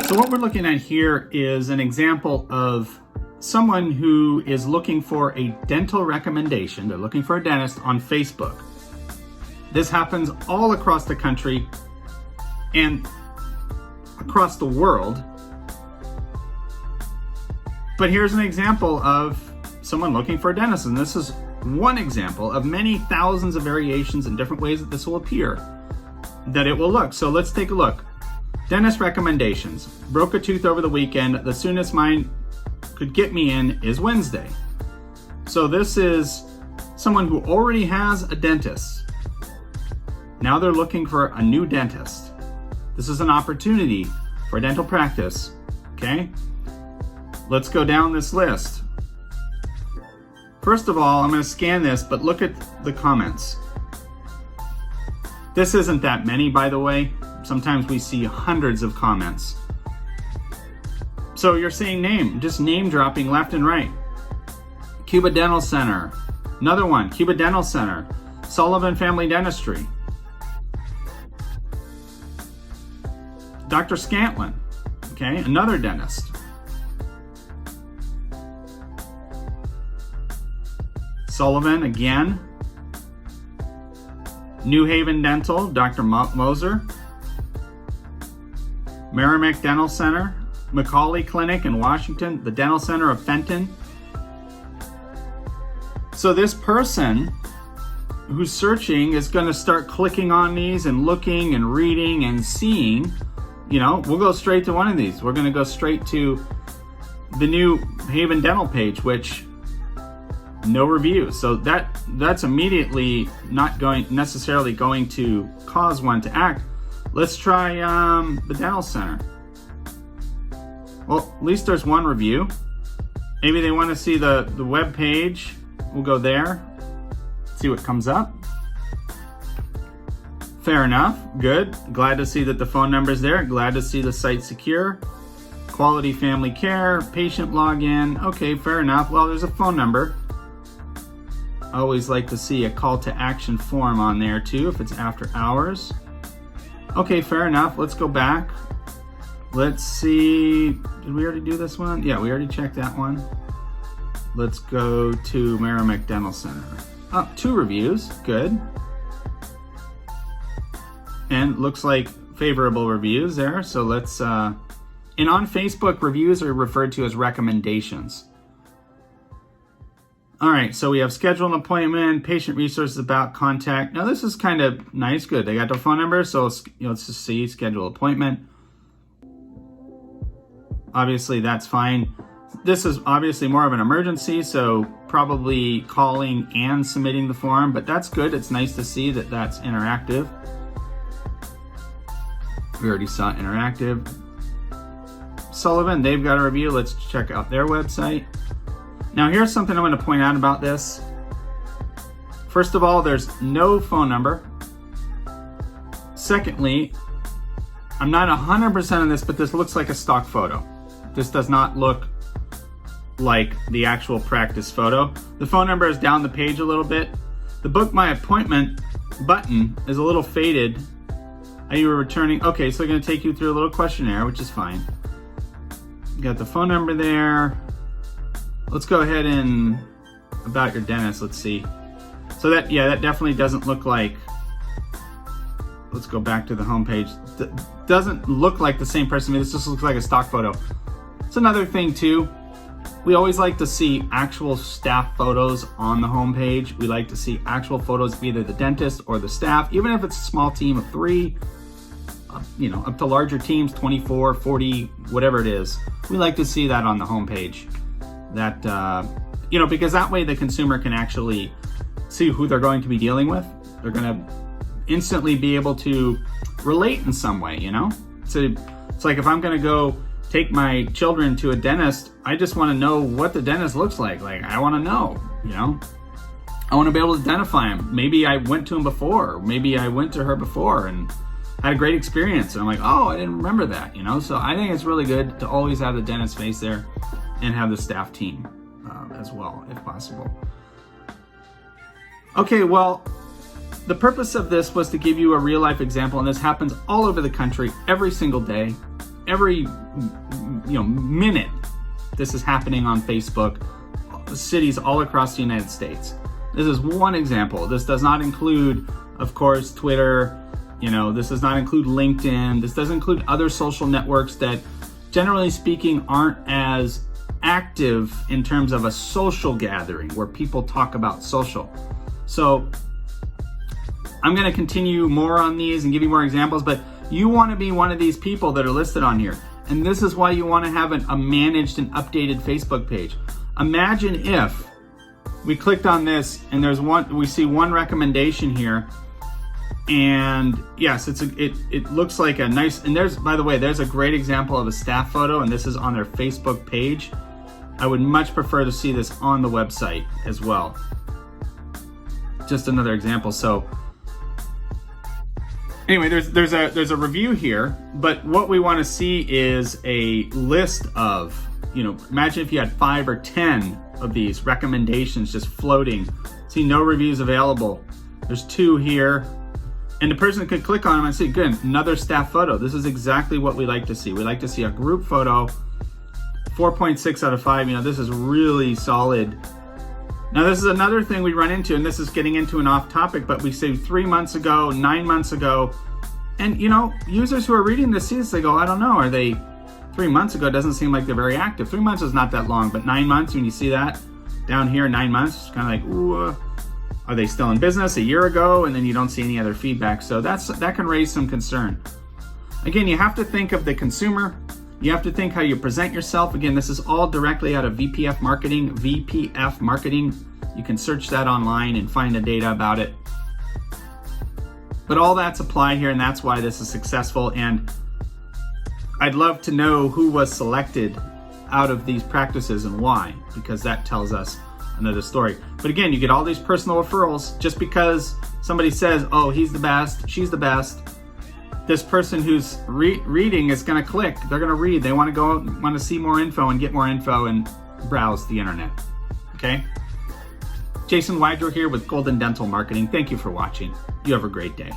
So what we're looking at here is an example of someone who is looking for a dental recommendation. They're looking for a dentist on Facebook. This happens all across the country and across the world. But here's an example of someone looking for a dentist, and this is one example of many thousands of variations and different ways that this will appear, that it will look. So let's take a look. Dentist recommendations. Broke a tooth over the weekend. The soonest mine could get me in is Wednesday. So this is someone who already has a dentist. Now they're looking for a new dentist. This is an opportunity for dental practice, okay? Let's go down this list. First of all, I'm going to scan this, but look at the comments. This isn't that many, by the way. Sometimes we see hundreds of comments. So you're saying just name dropping left and right. Cuba Dental Center. Another one, Cuba Dental Center. Sullivan Family Dentistry. Dr. Scantlin, okay, another dentist. Sullivan again. New Haven Dental, Dr. Moser. Merrimack Dental Center. Macaulay Clinic in Washington, the Dental Center of Fenton. So this person who's searching is going to start clicking on these and looking and reading and seeing. You know, we'll go straight to one of these. We're going to go straight to the New Haven Dental page, which no reviews. So that's immediately not necessarily going to cause one to act. Let's try the Dental Center. Well, at least there's one review. Maybe they want to see the web page. We'll go there, see what comes up. Fair enough, good. Glad to see that the phone number's there. Glad to see the site secure. Quality family care, patient login. Okay, fair enough. Well, there's a phone number. I always like to see a call to action form on there too, if it's after hours. Okay, fair enough. Let's go back. Let's see, did we already do this one? Yeah, we already checked that one. Let's go to Merrimack Dental Center. Oh, 2 reviews, good. And looks like favorable reviews there. So let's, and on Facebook, reviews are referred to as recommendations. All right, so we have schedule an appointment, patient resources about contact. Now this is kind of nice, good. They got the phone number, so let's just see, schedule appointment. Obviously that's fine. This is obviously more of an emergency, so probably calling and submitting the form, but that's good. It's nice to see that that's interactive. We already saw interactive. Sullivan, they've got a review. Let's check out their website. Now here's something I'm going to point out about this. First of all, there's no phone number. Secondly, I'm not 100% on this, but this looks like a stock photo. This does not look like the actual practice photo. The phone number is down the page a little bit. The book my appointment button is a little faded. Are you returning? Okay, so they're going to take you through a little questionnaire, which is fine. You got the phone number there. Let's go ahead and about your dentist. Let's see. So that definitely doesn't look like. Let's go back to the homepage. Doesn't look like the same person. This just looks like a stock photo. It's another thing too. We always like to see actual staff photos on the homepage. We like to see actual photos of either the dentist or the staff, even if it's a small team of 3, you know, up to larger teams, 24, 40, whatever it is. We like to see that on the homepage. That, you know, because that way the consumer can actually see who they're going to be dealing with. They're going to instantly be able to relate in some way, you know? So it's like if I'm going to go take my children to a dentist, I just want to know what the dentist looks like. Like, I want to know, you know? I want to be able to identify him. Maybe I went to him before. Maybe I went to her before and had a great experience. And I'm like, oh, I didn't remember that, you know? So I think it's really good to always have the dentist face there and have the staff team as well, if possible. Okay, well, the purpose of this was to give you a real life example, and this happens all over the country every single day. every minute this is happening on Facebook, cities all across the United States. This is one example. This does not include, of course, Twitter. This does not include LinkedIn. This doesn't include other social networks that, generally speaking, aren't as active in terms of a social gathering where people talk about social. So I'm going to continue more on these and give you more examples, but you want to be one of these people that are listed on here. And this is why you want to have a managed and updated Facebook page. Imagine if we clicked on this and we see one recommendation here, and yes, it looks like a nice, and by the way, there's a great example of a staff photo, and this is on their Facebook page. I would much prefer to see this on the website as well. Just another example. So anyway, there's a review here, but what we want to see is a list of, imagine if you had 5 or 10 of these recommendations just floating. See, no reviews available. There's 2 here, and the person could click on them and see, good, another staff photo. This is exactly what we like to see. We like to see a group photo. 4.6 out of 5. This is really solid. Now, this is another thing we run into, and this is getting into an off topic, but we say 3 months ago, 9 months ago, and users who are reading this see this, they go, I don't know, are they 3 months ago? It doesn't seem like they're very active. 3 months is not that long, but 9 months, when you see that down here, 9 months, it's kind of like, ooh, are they still in business a year ago? And then you don't see any other feedback. So that can raise some concern. Again, you have to think of the consumer. You have to think how you present yourself. Again, this is all directly out of VPF Marketing. VPF Marketing. You can search that online and find the data about it. But all that's applied here, and that's why this is successful. And I'd love to know who was selected out of these practices and why, because that tells us another story. But again, you get all these personal referrals just because somebody says, oh, he's the best, she's the best. This person who's reading is going to click. They're going to read. They want to see more info and get more info and browse the internet. Okay? Jason Wydro here with Golden Dental Marketing. Thank you for watching. You have a great day.